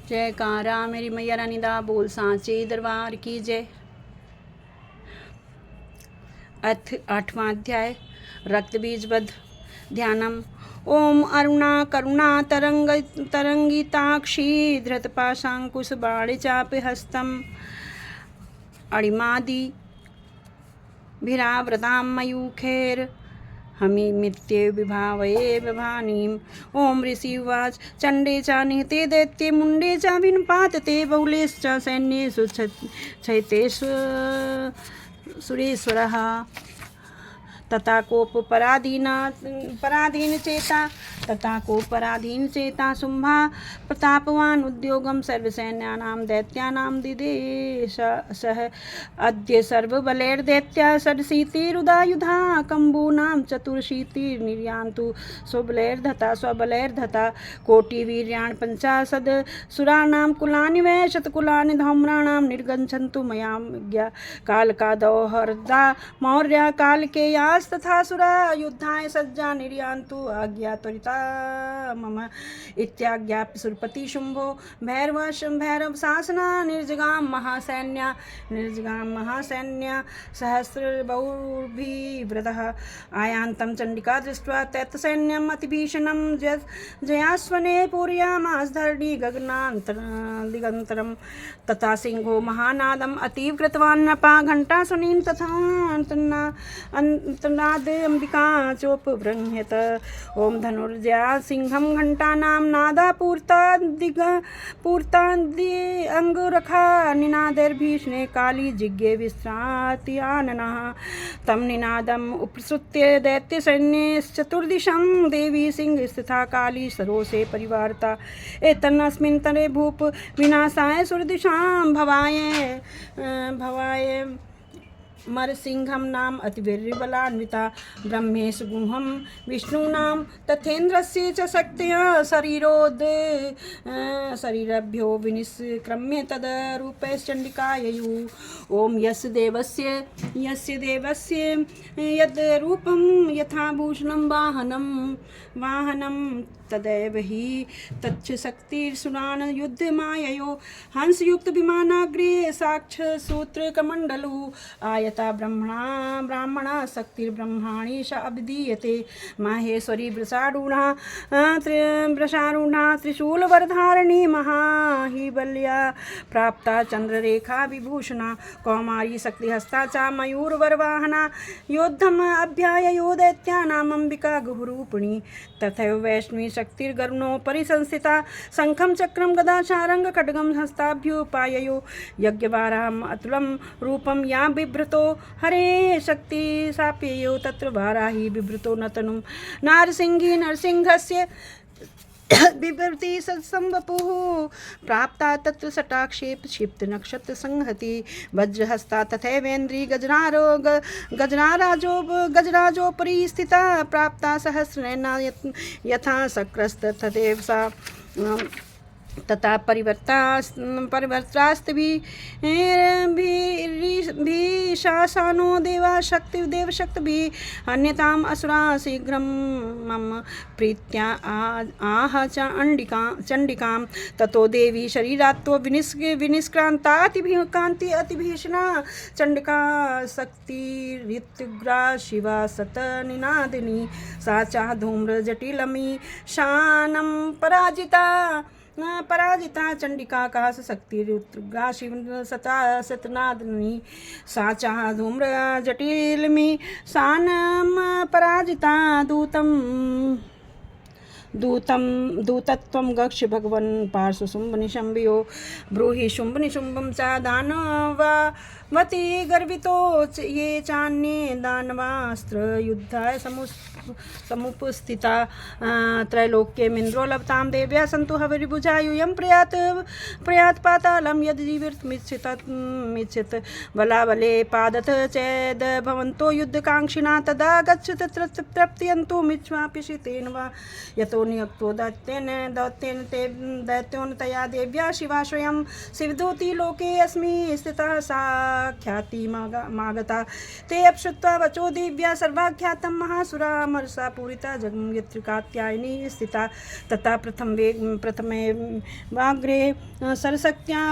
जयकारा मेरी मैया रानी दा बोल सांचे दरबार की जय। अथ 8वां अध्याय रक्त बीजबद्ध ध्यानम। ओम अरुणा करुणा तरंगिताक्षी धृतपाशांकुश बाणे चापि हस्तम अणिमादि भिरावृतां मयूखैर् हमिमित्ये विभावये विभानीम्। ओम ऋषि उवाच चण्डे च निहते दैत्ये मुण्डे च विनुपातते बहुलेश्च सैन्येषु चैतेषु सुरेश्वरः तथा कोपराधीन चेता शुंभा प्रतापवान उद्योगम सर्वसैन्यानां दैत्यानां दिदेश सह अद्य सर्वबलैर्दैत्या षडशीतिरुदायुधा कम्बूनां चतुरशीतिर्निर्यान्तु स्वबलैर्धता कोटिवीर्याणि पञ्चाशद् सुराणां कुलानि वै शतकुलानि धौम्राणां निर्गच्छन्तु मया कालकादौहर्दा मौर्या कालकेयास्तथा सुरा युद्धाय सज्जा निर्यान्तु आज्ञा त्वरिता मम इत्याज्ञाप्य सुरपति शुंभो भैरव शासना निर्जगाम महासैन्या सहस्रबहुभिवृतः आयान्तं चण्डिका दृष्ट्वा दैत्यसैन्यम् अतिभीषणं जयास्वने पूरयामास धरणी गगनान्तरं तथा सिंहो महानादम् अतीव कृतवान् नृपा घण्टासुनीं तथा अंतनाद अंबिका चोपबृंहत। ओम धनुर्जया सिंहम घंटानां नादा पूर्तादि अंगुरखा निनादैर्भीषणे काली जिज्ञे विश्राति आननः तम निनादम् उपसृत्य दैत्यसैन्यश्चतुर्दिशं देवी सिंह स्थिता काली सरोसे परिवारिता एतन्नस्मिन् तरे भूप विनाशाय सुरदिशां भवाय मरसिंहम नाम अतिवीर्यबलान्विता ब्रह्मेश गुहम विष्णूनां तथेन्द्रस्य च शक्त्या शरीरभ्यो विनिष्क्रम्य तदरूपैश्चण्डिकाययु। ओम यस्य देवस्य यद् रूपं यथा भूषणं वाहनं तदैव हि तच्च शक्तिर्सुरान् युद्धमाययो हंसयुक्त विमानाग्रे साक्ष सूत्रकमण्डलु आयता ब्रह्मणा शक्तिर्ब्रह्माणि च अभिधीयते माहेश्वरी वृषारूढा त्रिशूलवरधारिणी महाहिबल्या प्राप्ता चन्द्ररेखा विभूषणा कौमारी शक्तिहस्ता च मयूरवरवाहना योद्धम अभ्याययो दैत्यानाम् अंबिका गुहरूपिणी तथैव वैष्णवी शक्तिर्गरुणोपरि संस्थिता शंखं चक्रं गदाचारं खड्गं हस्ताभ्युपाययो यज्ञवाराम् अतुलं रूपं या बिभ्रतो हरे शक्ति साप्ययो तत्र वाराही बिभ्रतो न तनुं नरसिंहस्य बिभ्रति सत्संवपुः प्राप्ता तत्र सटाक्षेप क्षिप्त नक्षत्र संहति वज्रहस्ता तथैवेन्द्री गजराजोपरि स्थिता प्राप्ता सहस्रनयना यथा शक्रस्त तथैव सा तथा परिवर्तास्त्भिशासानो देवशक्तिभिः अन्यताम् असुरा शीघ्रं मम प्रीत्या आह चण्डिकां ततो देवी शरीरात्तो विनिष्क्रान्ता अतिभीषणा चण्डिका शक्तिरित्युग्रा शिवा सतनिनादिनी सा च धूम्रजटिलमी शानं पराजिता चण्डिका का शक्तिरुग्रा शिव सतनादिनी सा च धूम्रजटिलमी शानं पराजिता दूतत्वं गक्ष भगवन् पार्श्व शुम्भनिशुम्भयो ब्रूहि शुम्भनिशुम्भं च दानवावती गर्वितो ये चान्ये दानवास्त्रयुद्धाय समुपस्थिता त्रैलोक्यमिन्द्रो लभतां देव्या सन्तु हविर्भुजा यूयं प्रयात पातालं यद् जीवितुमिच्छित बलाबले पादथ चेद् भवन्तो युद्धकाङ्क्षिणा तदा गच्छ तत्र तृप्त्यन्तुमिच्छाप्यशितेन वा यतो ततो नियुक्तो दैत्येन ते दैत्योन तया देव्या शिवा स्वयं शिवदूती लोके अस्मि स्थितः साख्याति मागता ते अपश्रुत्वा वचो दिव्या सर्वाख्यातं महासुरा मरसा पूरिता जगं यत्र कात्यायनी स्थिता तथा प्रथमे वाग्रे सरशक्त्या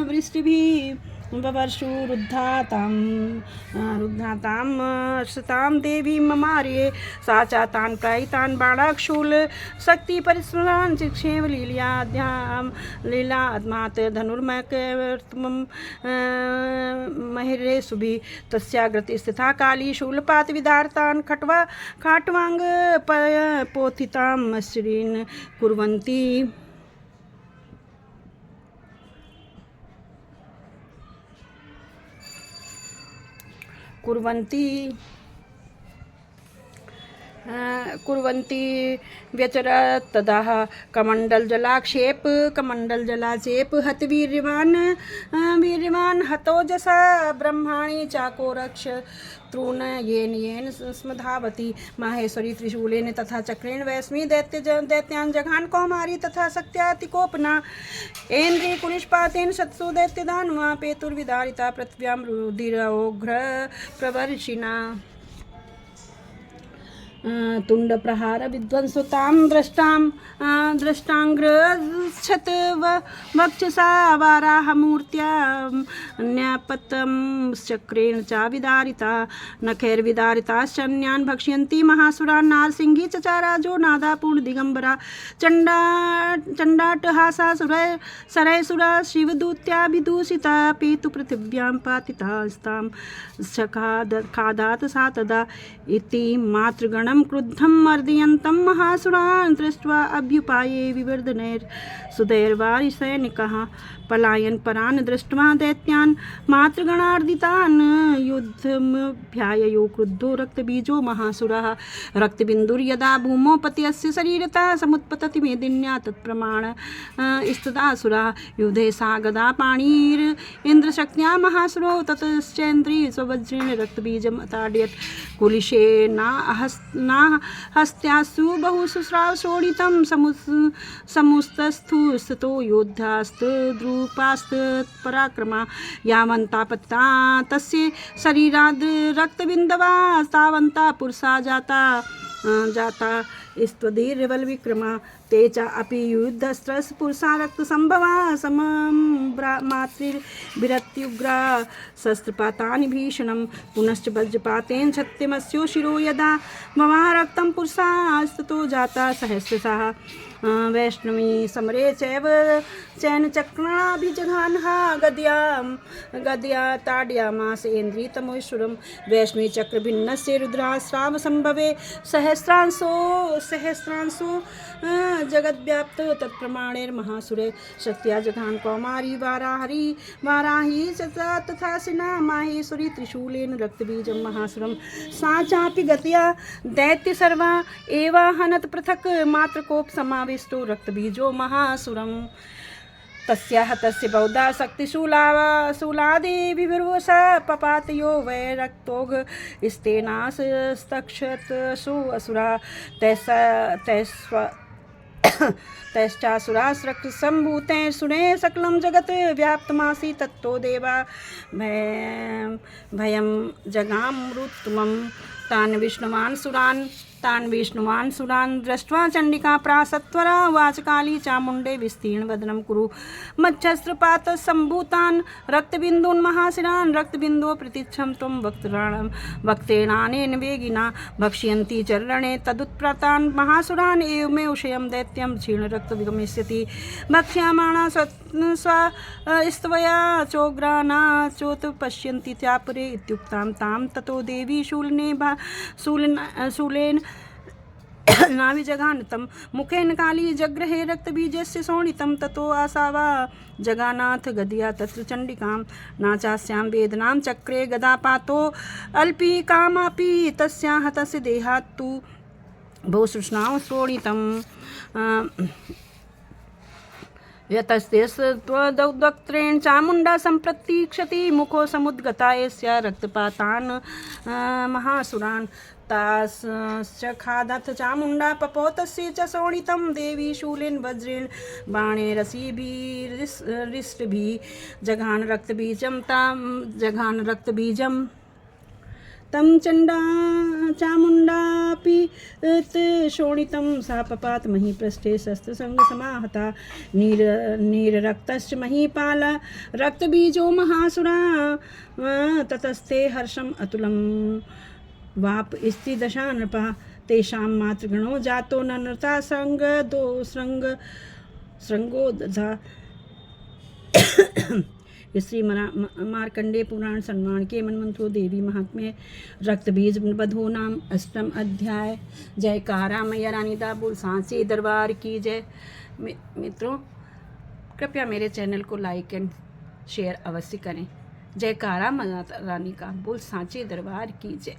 वृष्टिभिः ववर्षु रुद्धातां श्रुतां देवी ममार्ये सा च तान् प्रायितान् बाणाक्षूल शक्ति परिस्मरान् चिक्षेव लीलाद्मात् धनुर्मकर्तुं महिरे सुभि तस्याग्रति स्थिता काली शूलपात विदार्तान् खाट्वाङ्ग पोथितां श्रीन् कुर्वन्ति व्यचरत् तदाह कमण्डलजलाक्षेप हत वीर्यवान् हतोजसा ब्रह्माणि चाको रक्ष तृण येन स्मधावती माहेश्वरी त्रिशूलेन तथा चक्रेण वैष्मी दैत्यान् जघान कौमारी तथा शक्त्यातिकोपना ऐन्द्री कुलिशपातेन शत्सु दैत्यदानवा पेतुर्विदारिता पृथिव्यां रुधिरोघ्र प्रवर्षिणा तुण्डप्रहार विध्वंसतां दृष्टाङ्ग्रच्छत वक्षसा वाराहमूर्त्या न्यापतं चक्रेण च विदारिता नखैर्विदारिताश्चन्यान् भक्ष्यन्ति महासुरान् नारसिंही चचाराजो नादापूर्ण दिगंबरा चण्डाटहासा सरैसुरा शिवदूत्याभिदूषिता पेतु पृथिव्यां पातितास्तां खादात सा तदा इति मातृगणं क्रुद्धं मर्दयन्तं महासुरान् दृष्ट्वा अभ्युपाये विवर्धनैर्सुधैर्वारिसैनिकः पलायन परान् दृष्ट्वा दैत्यान् मातृगणार्दितान् युद्धमभ्याययो क्रुद्धो रक्तबीजो महासुरः रक्तबिन्दुर्यदा भूमौ पत्यस्य शरीरतः समुत्पतति मेदिन्या तत्प्रमाण स्तदासुरः युधे सा गदा पाणिरिन्द्रशक्त्या महासुरो ततश्चेन्द्री स्ववज्रेण रक्तबीजम् अताडयत् कुलिशे हस्त्यासु बहुसुस्राव शोणितं समुस्तस्थु स्थितो योद्धास्तद्रूपास्तत्पराक्रमा यावन्तापत्ता तस्य शरीराद् रक्तबिन्दवा तावन्ता पुरुषा जाता स्त्वदीर्बलविक्रमा ते च अपि युद्धस्त्रस् पुरुषा रक्तसम्भवा समं मातृभिरत्युग्रा शस्त्रपातानि भीषणं पुनश्च वज्रपातेन सत्यमस्यो शिरो यदा मम रक्तं पुरुषास्ततो जाता सहस्रशः वैष्णवी समरे चैव चैनचक्राभिजघानः गद्या ताडयामास ऐन्द्रितमोश्वरं वैष्णवी चक्रभिन्नस्य रुद्रास्रावसम्भवे सहस्रांशो जगद्व्याप्त तत्प्रमाणैर्महासुरे शक्त्या जघान कौमारी वाराही तथा सिना माहेश्वरी त्रिशूलेन रक्तबीजं महासुरं सा चापि गत्या दैत्य सर्वा एवाहनत पृथक् मात्रकोपसमाविष्टो रक्तबीजो महासुरम् तस्याः तस्य बौद्धा शक्तिशूलादेविर्वसा पपातयो वै रक्तोघ स्तेनास्तक्षतसु असुरा तैश्चासुरास्रक्तसम्भूतेन सुरे सकलं जगत् व्याप्तमासी तत्तो देवा भयं जगामृतमं तान् विष्णुवान् सुरान् दृष्ट्वा चण्डिका प्रासत्वरा वाचकाली चामुण्डे विस्तीर्णवदनं कुरु मच्छस्त्रपातसम्भूतान् रक्तबिन्दून् महाशिरान् रक्तबिन्दो प्रतीक्षं त्वं वक्तेनानेन वेगिना भक्ष्यन्ति चरणे तदुत्प्रातान् महासुरान् एवमेव विषयं दैत्यं क्षीणरक्तविगमिष्यति भक्ष्यमाणा स्वया चोग्राना चोत पश्यन्ति त्यापरे इत्युक्तां तां ततो देवी शूलेन नाभिजघानतं मुखेन काली जग्रहे रक्तबीजस्य शोणितं ततो आसावा जगानाथ गदया तत्र चण्डिकां नाचास्यां वेदनां चक्रे गदापातो अल्पीकामपि तस्याः तस्य देहात् तु बहुसृष्णां शोणितं यतस्तेस्त्वदौक्त्रेण चामुण्डा सम्प्रतीक्षति मुखो समुद्गता यस्य रक्तपातान् महासुरान् रक्ताश्च खादथ चामुण्डा पपोतस्य च शोणितं देवी शूलेन वज्रेण बाणे रसिभिरिष्टभिः जघान रक्तबीजं तं चण्डा चामुण्डापि शोणितं सा पपात महीपृष्ठे शस्त्रसंगसमाहता नीररक्तश्च महीपाल रक्तबीजो महासुरा ततस्ते हर्षम् अतुलं वाप स्त्री दशा नृपा तेषां मातृगणो जातो न नृता श्रृंगो दधा श्री मार्कंडेय पुराण सम्मान के मनमंत्रो देवी महात्म्य रक्तबीज बधो नाम 8वां अध्याय। जयकारा मैया रानी दा बोल सांचे दरबार की जय। मित्रों, कृपया मेरे चैनल को लाइक एंड शेयर अवश्य करें। जयकारा मैया रानी का बोल सांचे दरबार की जय।